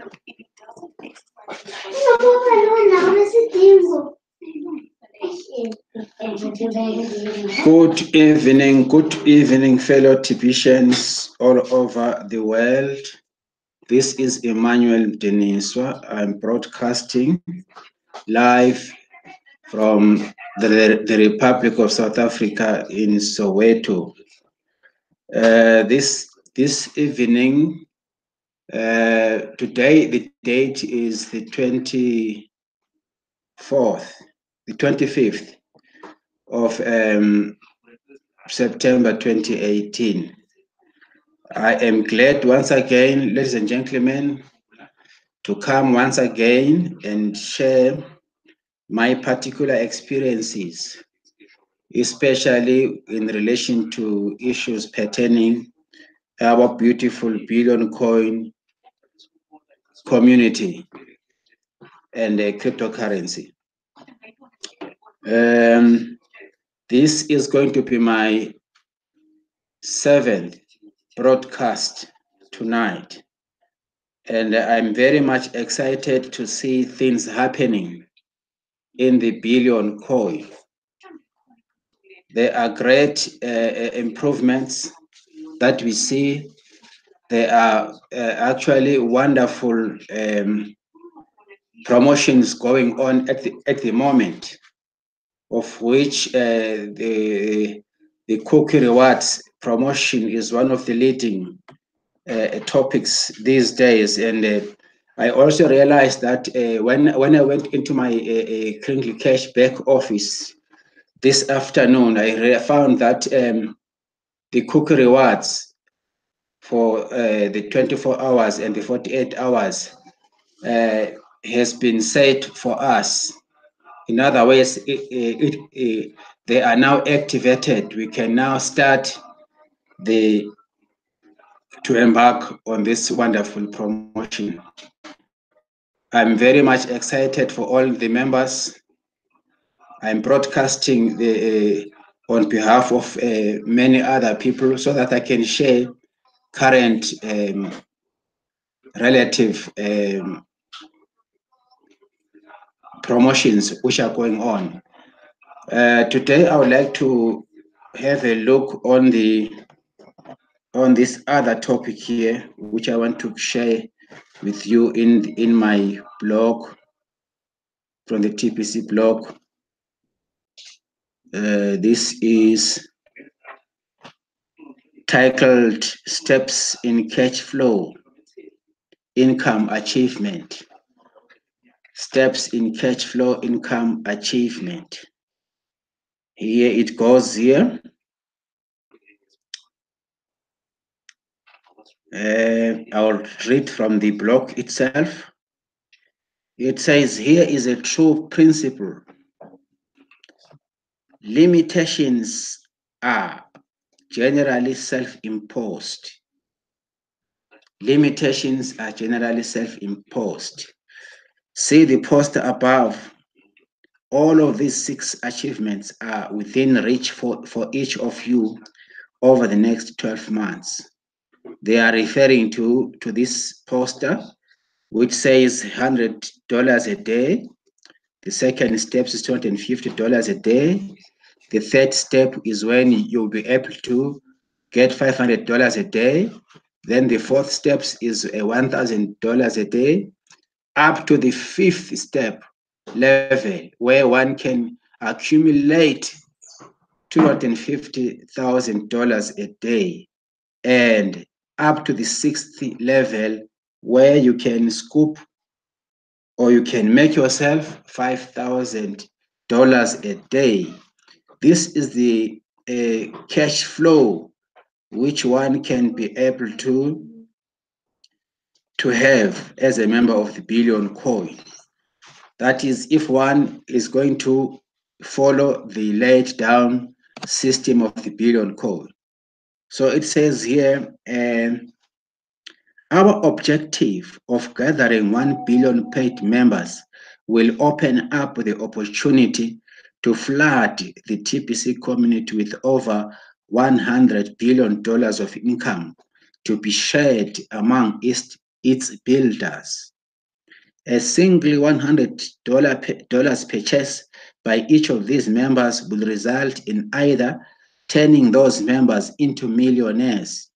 Good evening, fellow TBCians all over the world. This is Emmanuel Deniswa. I'm broadcasting live from the Republic of South Africa in Soweto. This evening, today the date is the 25th of September 2018. I am glad once again, ladies and gentlemen, to come once again and share my particular experiences, especially in relation to issues pertaining our beautiful billion coin community and cryptocurrency. This is going to be my 7th broadcast tonight, and I'm very much excited to see things happening in the billion coin. There are great improvements that we see. There are actually wonderful promotions going on at the moment, of which the cookie rewards promotion is one of the leading topics these days. And I also realized that when I went into my Crinkly Cash back office this afternoon, I found that the cookie rewards for the 24 hours and the 48 hours has been set for us. In other words, they are now activated. We can now start to embark on this wonderful promotion. I'm very much excited for all the members. I'm broadcasting on behalf of many other people so that I can share current relative promotions which are going on. Today, I would like to have a look on this other topic here, which I want to share with you in my blog, from the TBC blog. This is titled Steps in Cash Flow Income Achievement. Steps in Cash Flow Income Achievement. Here it goes here. I'll read from the blog itself. It says, here is a true principle. Limitations are generally self-imposed. Limitations are generally self-imposed. See the poster above. All of these 6 achievements are within reach for each of you over the next 12 months. They are referring to this poster, which says $100 a day. The second step is $250 a day. The third step is when you'll be able to get $500 a day. Then the fourth step is $1,000 a day, up to the 5th step level, where one can accumulate $250,000 a day, and up to the 6th level, where you can scoop or you can make yourself $5,000 a day. This is the cash flow which one can be able to have as a member of the billion coin. That is, if one is going to follow the laid down system of the billion coin. So it says here, our objective of gathering 1 billion paid members will open up the opportunity to flood the TBC community with over $100 billion of income to be shared among its builders. A single $100 purchase by each of these members will result in either turning those members into millionaires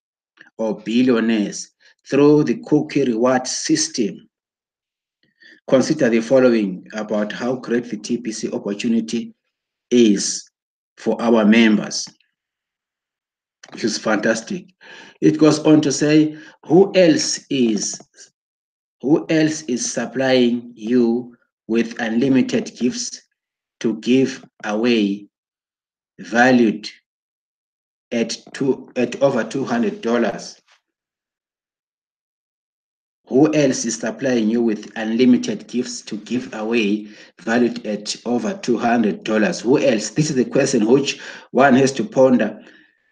or billionaires through the cookie reward system. Consider the following about how great the TBC opportunity is for our members, which is fantastic. It goes on to say, who else is supplying you with unlimited gifts to give away, valued at over $200? Who else is supplying you with unlimited gifts to give away, valued at over $200? Who else? This is the question which one has to ponder.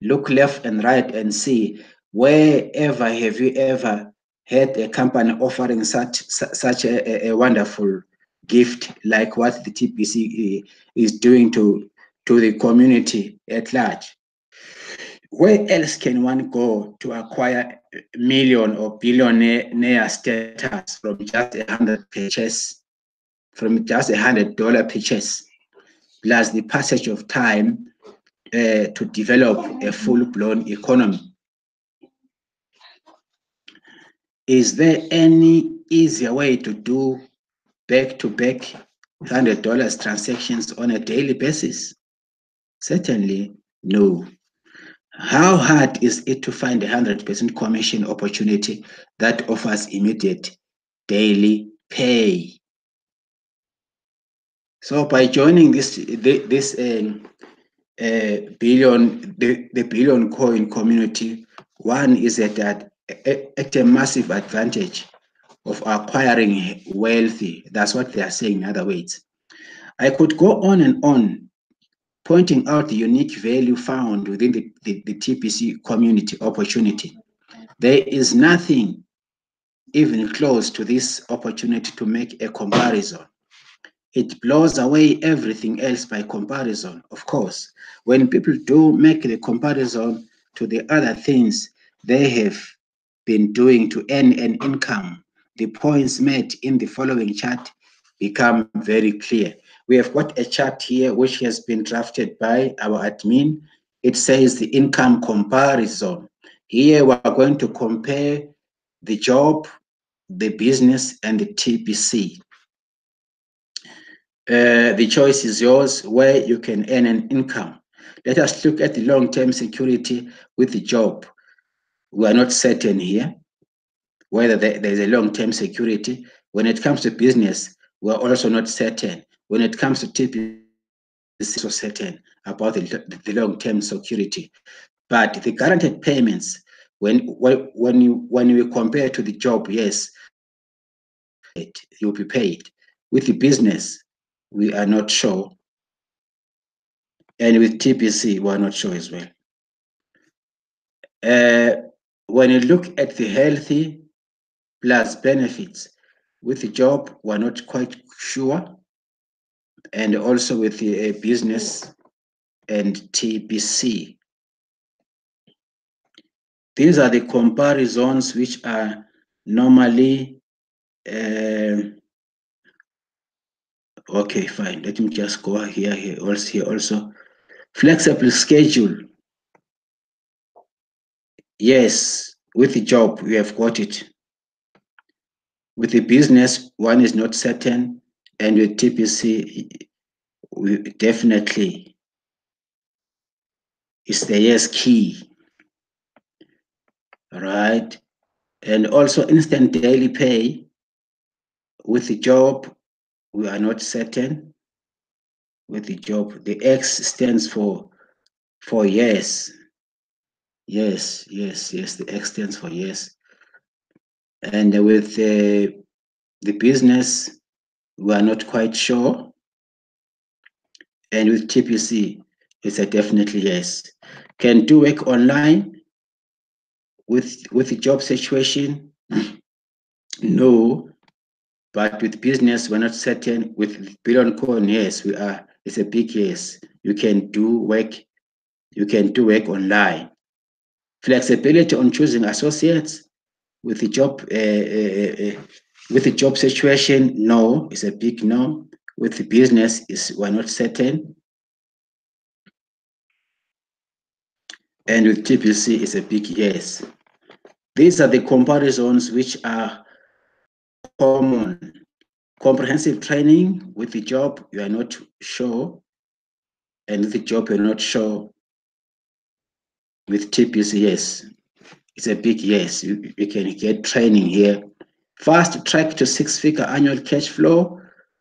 Look left and right and see, wherever have you ever had a company offering such a wonderful gift like what the TBC is doing to the community at large? Where else can one go to acquire million or billionaire status from just $100 purchase, plus the passage of time to develop a full-blown economy? Is there any easier way to do back-to-back $100 transactions on a daily basis? Certainly no. How hard is it to find a 100% commission opportunity that offers immediate daily pay? So by joining the billion coin community, one is at a massive advantage of acquiring wealthy. That's what they are saying in other words. I could go on and on, pointing out the unique value found within the TBC community opportunity. There is nothing even close to this opportunity to make a comparison. It blows away everything else by comparison. Of course, when people do make the comparison to the other things they have been doing to earn an income, the points made in the following chart become very clear. We have got a chart here which has been drafted by our admin. It says the income comparison. Here we are going to compare the job, the business, and the TBC. The choice is yours where you can earn an income. Let us look at the long-term security with the job. We are not certain here whether there is a long-term security. When it comes to business, we are also not certain. When it comes to TBC, so certain about the long-term security. But the guaranteed payments, when you compare to the job, yes, you'll be paid. With the business, we are not sure. And with TBC, we are not sure as well. When you look at the healthy plus benefits, with the job, we're not quite sure. And also with the business and TBC. These are the comparisons which are normally, okay, fine. Let me just go here also. Flexible schedule. Yes, with the job, we have got it. With the business, one is not certain, and with TBC, we definitely is the yes key, right? And also instant daily pay. With the job, we are not certain. With the job, the X stands for yes. Yes. The X stands for yes. And with the business, we are not quite sure. And with TBC, it's a definitely yes. Can do work online with the job situation? No. But with business, we're not certain. With billion coin, yes, we are. It's a big yes. You can do work. You can do work online. Flexibility on choosing associates. With the job, With the job situation, no, is a big no. With the business, we're not certain. And with TBC, it's a big yes. These are the comparisons which are common. Comprehensive training with the job, you are not sure. And with the job, you're not sure. With TBC, yes, it's a big yes. You can get training here. Fast track to 6-figure annual cash flow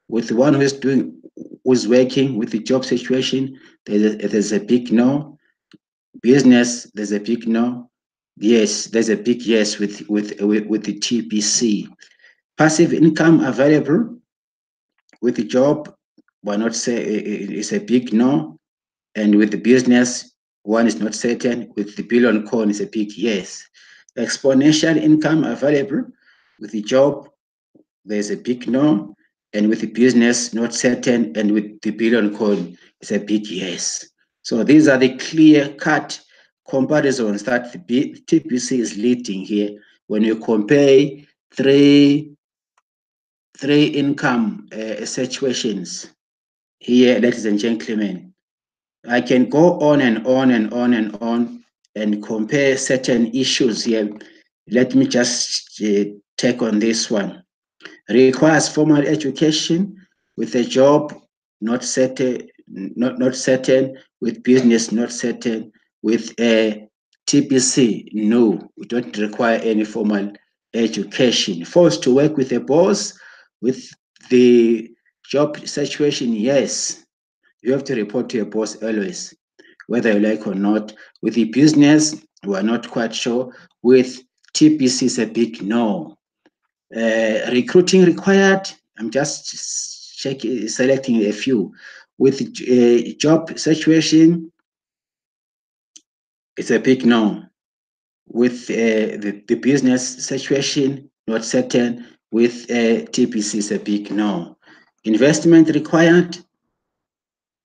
with the one who's working with the job situation. There's a big no. Business, there's a big no. Yes, there's a big yes with the TBC. Passive income available with the job, why not say it's a big no. And with the business, one is not certain. With the billion coin, it's a big yes. Exponential income available with the job, there's a big no. And with the business, not certain. And with the billion coin, it's a big yes. So these are the clear-cut comparisons that the TBC is leading here. When you compare three income situations here, ladies and gentlemen, I can go on and on and on and on and compare certain issues here. Let me just take on this one. Requires formal education with a job not certain, not certain, with business not certain, with a TBC, no, we don't require any formal education. Forced to work with a boss with the job situation, yes, you have to report to your boss always, whether you like or not. With the business, we are not quite sure. With TBC, is a big no. Recruiting required, I'm just selecting a few. With job situation, it's a big no. With the business situation, not certain. With TBC, it's a big no. Investment required,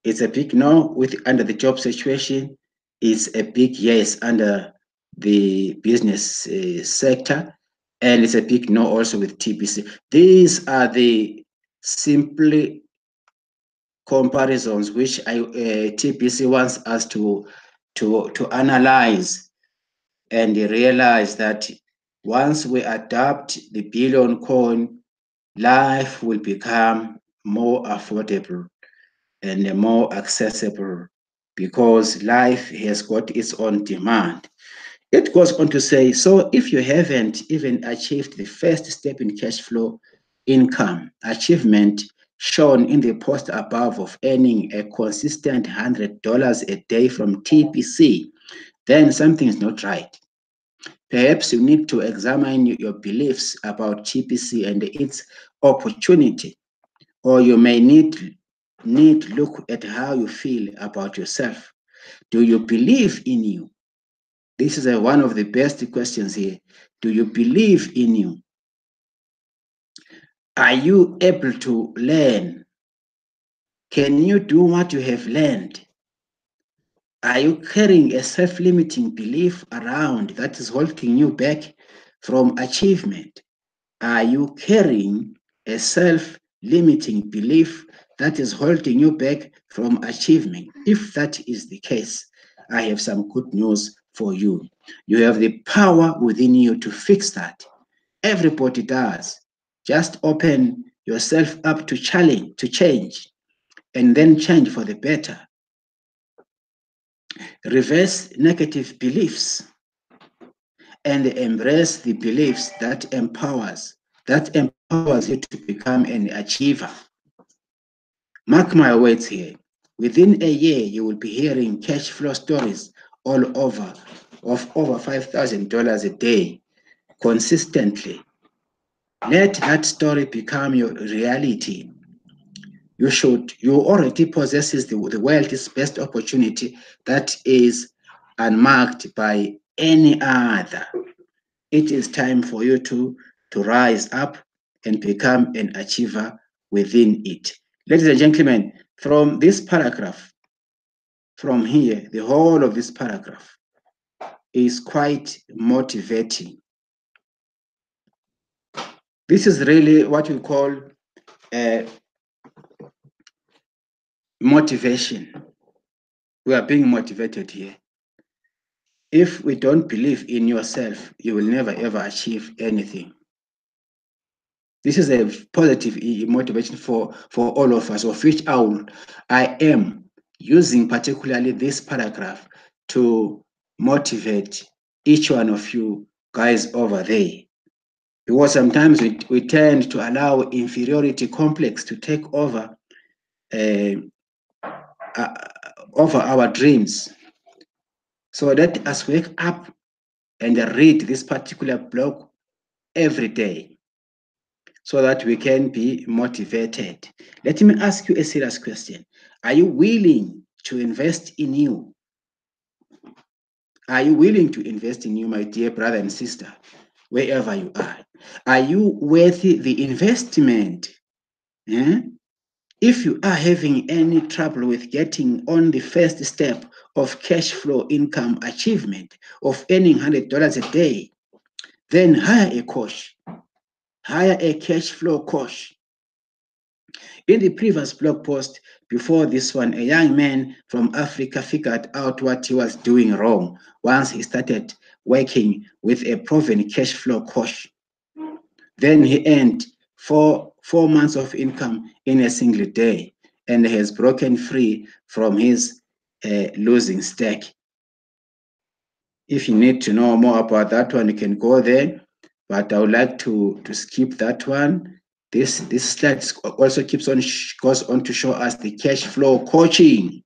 it's a big no. With under the job situation, it's a big yes under the business sector, and it's a big no also with TBC. These are the simply comparisons which TBC wants us to analyze and realize that once we adopt the billion coin, life will become more affordable and more accessible because life has got its own demand. It goes on to say, so if you haven't even achieved the first step in cash flow income achievement shown in the post above of earning a consistent $100 a day from TBC, then something is not right. Perhaps you need to examine your beliefs about TBC and its opportunity, or you may need look at how you feel about yourself. Do you believe in you? This is one of the best questions here. Do you believe in you? Are you able to learn? Can you do what you have learned? Are you carrying a self-limiting belief around that is holding you back from achievement? Are you carrying a self-limiting belief that is holding you back from achievement? If that is the case, I have some good news for you. You have the power within you to fix that. Everybody does. Just open yourself up to challenge, to change, and then change for the better. Reverse negative beliefs and embrace the beliefs that empowers you to become an achiever. Mark my words here. Within a year, you will be hearing cash flow stories all over of over $5,000 a day consistently. Let that story become your reality. You already possess the world's best opportunity that is unmarked by any other. It is time for you to rise up and become an achiever within it. Ladies and gentlemen, from this paragraph, from here, the whole of this paragraph is quite motivating. This is really what we call motivation. We are being motivated here. If we don't believe in yourself, you will never ever achieve anything. This is a positive motivation for all of us, of which I am using particularly this paragraph to motivate each one of you guys over there. Because sometimes we tend to allow inferiority complex to take over over our dreams. So let us wake up and read this particular blog every day so that we can be motivated. Let me ask you a serious question. Are you willing to invest in you? Are you willing to invest in you, my dear brother and sister, wherever you are? Are you worthy the investment? Eh? If you are having any trouble with getting on the first step of cash flow income achievement of earning $100 a day, then hire a coach, hire a cash flow coach. In the previous blog post before this one, a young man from Africa figured out what he was doing wrong once he started working with a proven cash flow coach. Then he earned four months of income in a single day and has broken free from his losing stack. If you need to know more about that one, you can go there. But I would like to skip that one. This slide also goes on to show us the cash flow coaching.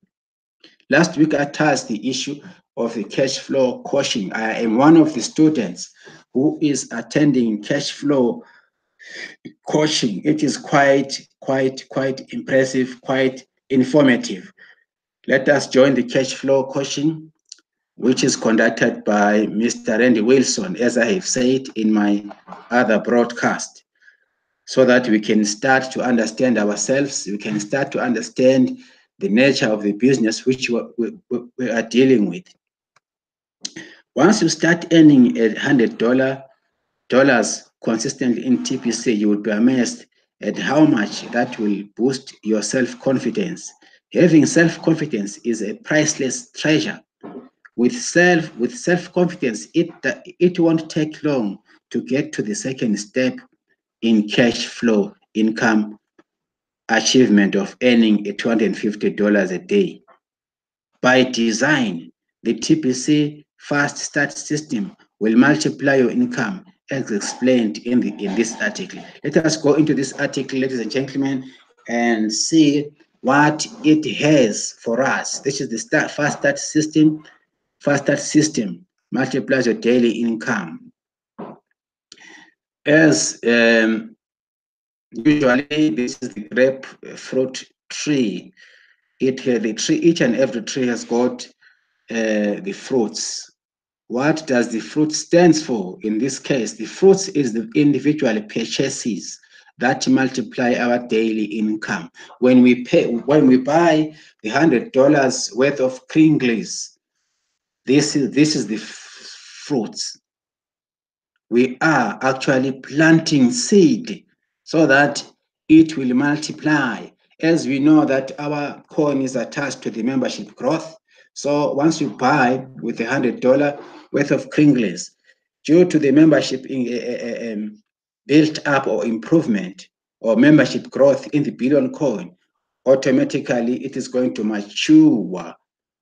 Last week I touched the issue of the cash flow coaching. I am one of the students who is attending cash flow coaching. It is quite impressive, quite informative. Let us join the cash flow coaching, which is conducted by Mr. Randy Wilson, as I have said in my other broadcast, so that we can start to understand ourselves, we can start to understand the nature of the business which we are dealing with. Once you start earning $100 consistently in TBC, you will be amazed at how much that will boost your self-confidence. Having self-confidence is a priceless treasure. With self-confidence, it won't take long to get to the second step in cash flow income achievement of earning $250 a day. By design, the TBC Fast Start system will multiply your income as explained in this article. Let us go into this article, ladies and gentlemen, and see what it has for us. This is the Fast Start system. Fast Start system multiplies your daily income. As usually, this is the grapefruit tree. Each and every tree has got the fruits. What does the fruit stands for? In this case, the fruits is the individual purchases that multiply our daily income. When we buy the $100 worth of Pringles, this is the fruits. We are actually planting seed so that it will multiply. As we know that our coin is attached to the membership growth. So once you buy with $100 worth of Pringles, due to the membership built up or improvement or membership growth in the billion coin, automatically it is going to mature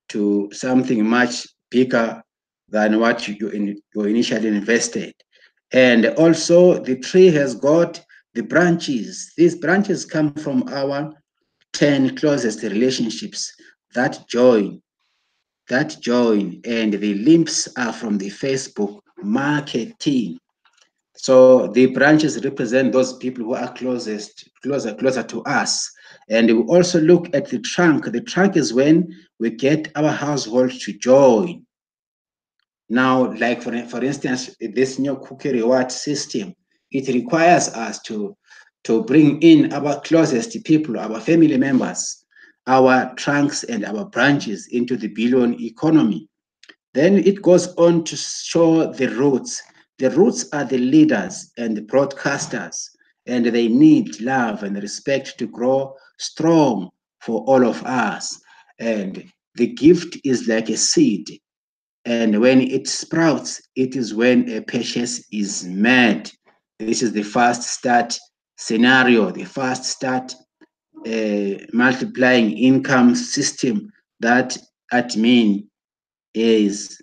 to something much bigger than what you initially invested. And also the tree has got the branches. These branches come from our 10 closest relationships that join, and the limbs are from the Facebook marketing. So the branches represent those people who are closer to us. And we also look at the trunk. The trunk is when we get our household to join. Now, like for instance, this new cookie reward system, it requires us to bring in our closest people, our family members, our trunks and our branches into the billion economy. Then it goes on to show the roots. The roots are the leaders and the broadcasters and they need love and respect to grow strong for all of us. And the gift is like a seed, and when it sprouts, it is when a purchase is made. This is the fast start scenario, the fast start multiplying income system that admin is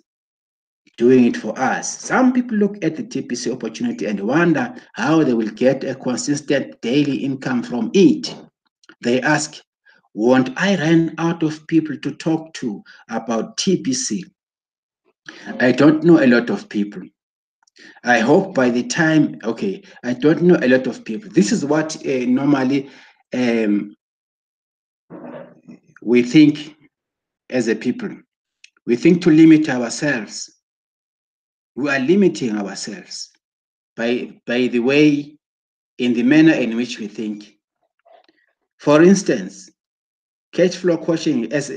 doing it for us. Some people look at the TPC opportunity and wonder how they will get a consistent daily income from it. They ask, won't I run out of people to talk to about TPC? I don't know a lot of people. I hope by the time, okay, I don't know a lot of people. This is what normally um, we think as a people. We think to limit ourselves. We are limiting ourselves by the way, in the manner in which we think. For instance, cash flow coaching, as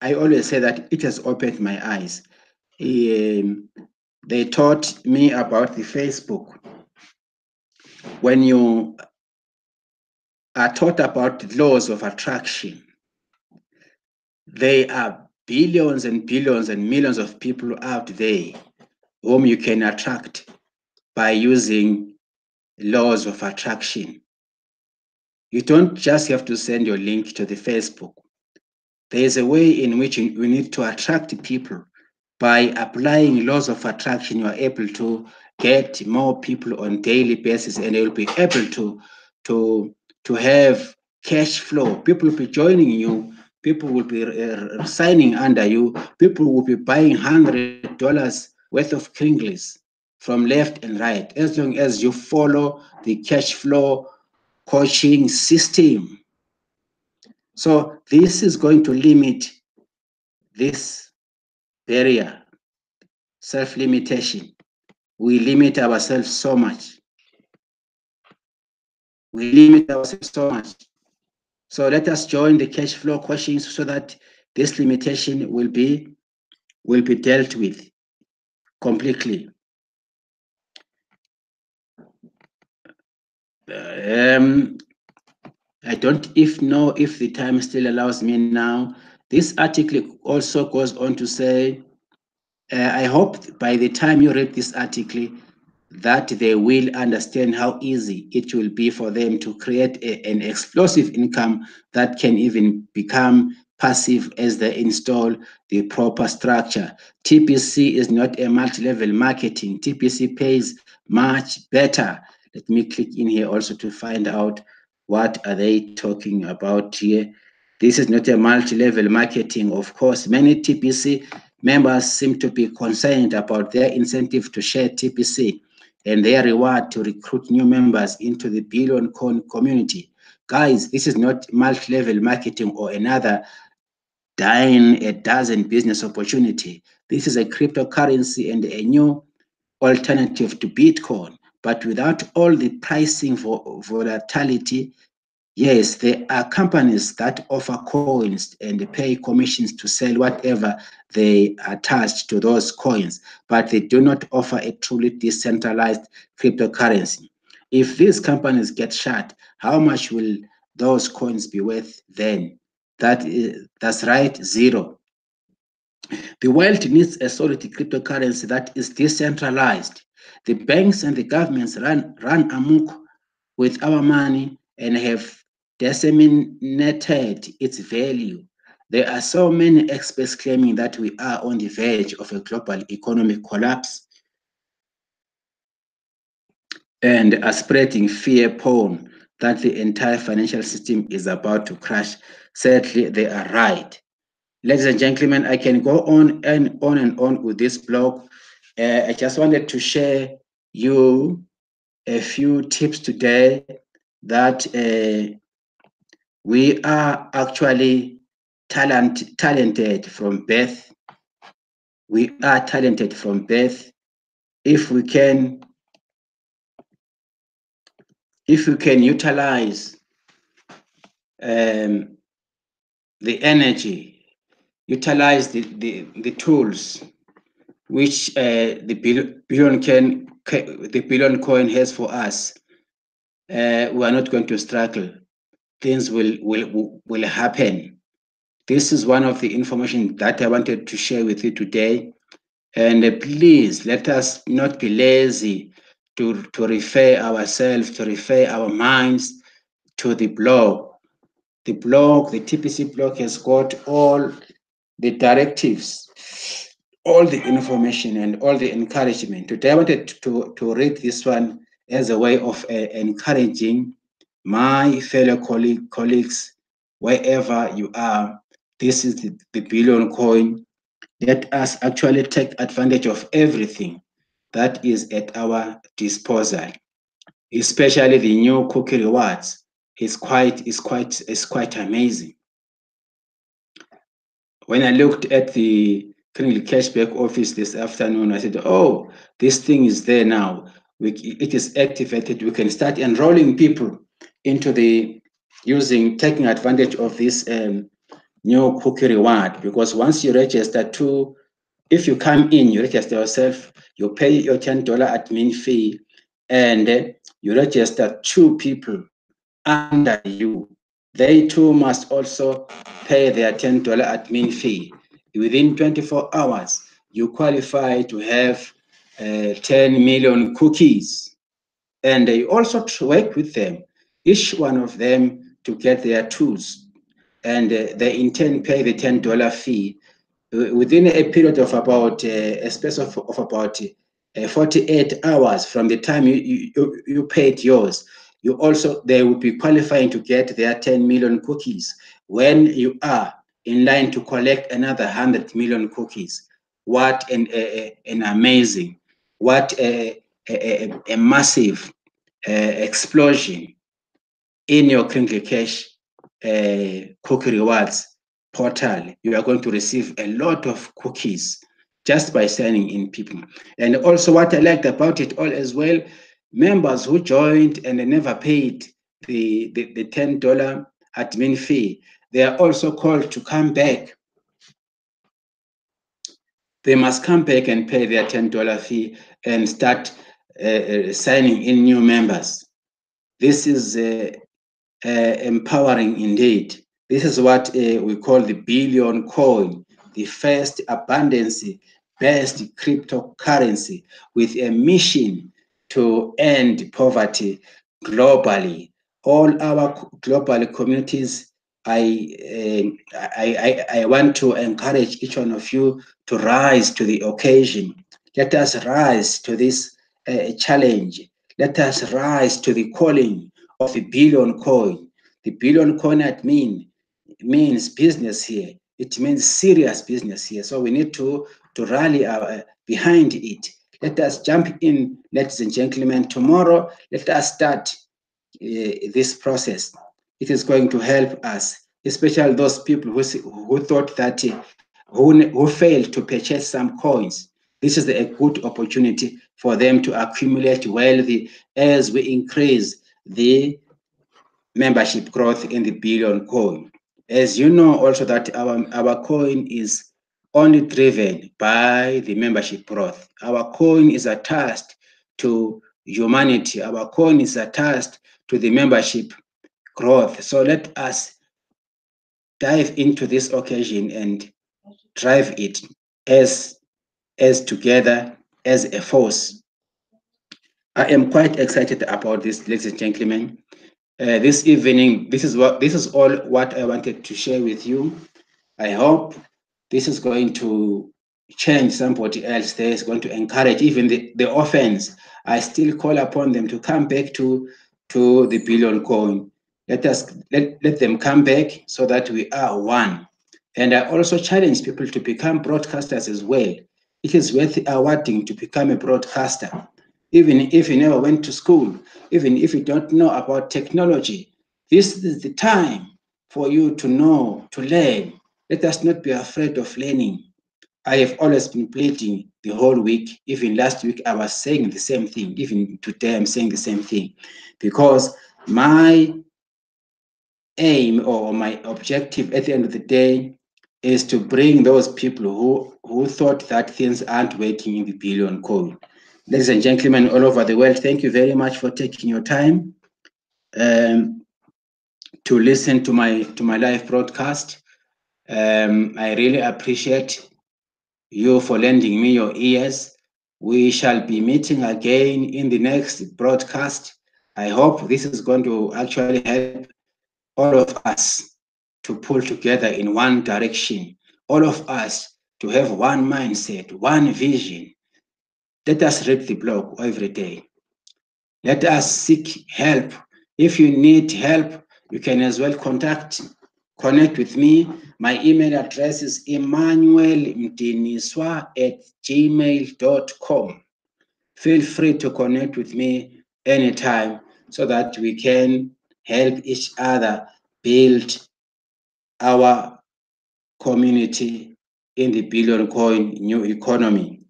I always say that it has opened my eyes. They taught me about the Facebook. When you are taught about laws of attraction, there are billions and billions and millions of people out there whom you can attract by using laws of attraction. You don't just have to send your link to the Facebook. There is a way in which we need to attract people. By applying laws of attraction, you are able to get more people on daily basis, and you'll be able to to have cash flow. People will be joining you. People will be signing under you. People will be buying $100 worth of Kringles from left and right, as long as you follow the cash flow coaching system. So this is going to limit this barrier, self-limitation. We limit ourselves so much. We limit ourselves so much. So let us join the cash flow questions so that this limitation will be dealt with completely. I don't know if the time still allows me now. This article also goes on to say, I hope by the time you read this article, that they will understand how easy it will be for them to create an explosive income that can even become passive as they install the proper structure. TPC is not a multi-level marketing. TPC pays much better. Let me click in here also to find out what are they talking about here. This is not a multi-level marketing. Of course, many TPC members seem to be concerned about their incentive to share TPC and their reward to recruit new members into the Billion Coin community. Guys, this is not multi-level marketing or another dime a dozen business opportunity. This is a cryptocurrency and a new alternative to Bitcoin, but without all the pricing for volatility. Yes, there are companies that offer coins and pay commissions to sell whatever they attach to those coins, but they do not offer a truly decentralized cryptocurrency. If these companies get shut, how much will those coins be worth then? That's right, zero. The world needs a solid cryptocurrency that is decentralized. The banks and the governments run amok with our money and have disseminated its value. There are so many experts claiming that we are on the verge of a global economic collapse and are spreading fear porn that the entire financial system is about to crash. Sadly, they are right. Ladies and gentlemen, I can go on and on and on with this blog. I just wanted to share you a few tips today that we are actually talented from birth. We are talented from birth. If we can utilize the energy, utilize the tools which the billion coin has for us, we are not going to struggle. Things will happen. This is one of the information that I wanted to share with you today. And please let us not be lazy to refer ourselves, to refer our minds to the blog. The blog, the TBC blog, has got all the directives, all the information, and all the encouragement. Today I wanted to read this one as a way of encouraging my fellow colleagues, wherever you are. This is the billion coin. Let us actually take advantage of everything that is at our disposal, especially the new cookie rewards. It's quite amazing. When I looked at the Kringle Cashback office this afternoon, I said, oh, this thing is there now. It is activated. We can start enrolling people into taking advantage of this new cookie reward, because once you register if you come in, you register yourself, you pay your $10 admin fee, and you register 2 people under you. They too must also pay their $10 admin fee. Within 24 hours, you qualify to have 10 million cookies. And you also work with them, each one of them, to get their tools. And they in turn pay the $10 fee within a period of about a space of about 48 hours from the time you paid yours. They will be qualifying to get their 10 million cookies when you are in line to collect another 100 million cookies. What an amazing, what a massive explosion in your Crinkle Cash cookie rewards portal. You are going to receive a lot of cookies just by signing in people. And also what I liked about it all as well, members who joined and they never paid the $10 admin fee, they are also called to come back. They must come back and pay their $10 fee and start signing in new members. This is empowering indeed. This is what we call the billion coin, the first abundance-based cryptocurrency with a mission to end poverty globally. All our global communities, I want to encourage each one of you to rise to the occasion. Let us rise to this challenge. Let us rise to the calling of the billion coin. The billion coin means business here. It means serious business here. So we need to rally behind it. Let us jump in, ladies and gentlemen. Tomorrow, let us start this process. It is going to help us, especially those people who thought that who failed to purchase some coins. This is a good opportunity for them to accumulate wealth as we increase the membership growth in the billion coin. As you know also that our coin is only driven by the membership growth. Our coin is attached to humanity. Our coin is attached to the membership growth. So let us dive into this occasion and drive it as together, as a force. I am quite excited about this, ladies and gentlemen. This evening, this is all what I wanted to share with you. I hope this is going to change somebody else. There is going to encourage even the orphans. I still call upon them to come back to the billion coin. Let them come back so that we are one. And I also challenge people to become broadcasters as well. It is worth awarding to become a broadcaster. Even if you never went to school, even if you don't know about technology, this is the time for you to know, to learn. Let us not be afraid of learning. I have always been pleading the whole week. Even last week, I was saying the same thing. Even today, I'm saying the same thing. Because my aim or my objective at the end of the day is to bring those people who thought that things aren't working in the billion coin. Ladies and gentlemen all over the world, thank you very much for taking your time. to listen to my live broadcast. I really appreciate you for lending me your ears. We shall be meeting again in the next broadcast. I hope this is going to actually help all of us to pull together in one direction, all of us to have one mindset, one vision. Let us read the blog every day. Let us seek help. If you need help, you can as well connect with me. My email address is emmanuelmdiniswa@gmail.com. Feel free to connect with me anytime so that we can help each other build our community in the billion coin new economy.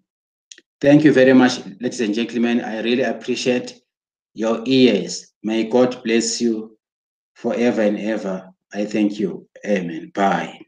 Thank you very much, ladies and gentlemen. I really appreciate your ears. May God bless you forever and ever. I thank you. Amen. Bye.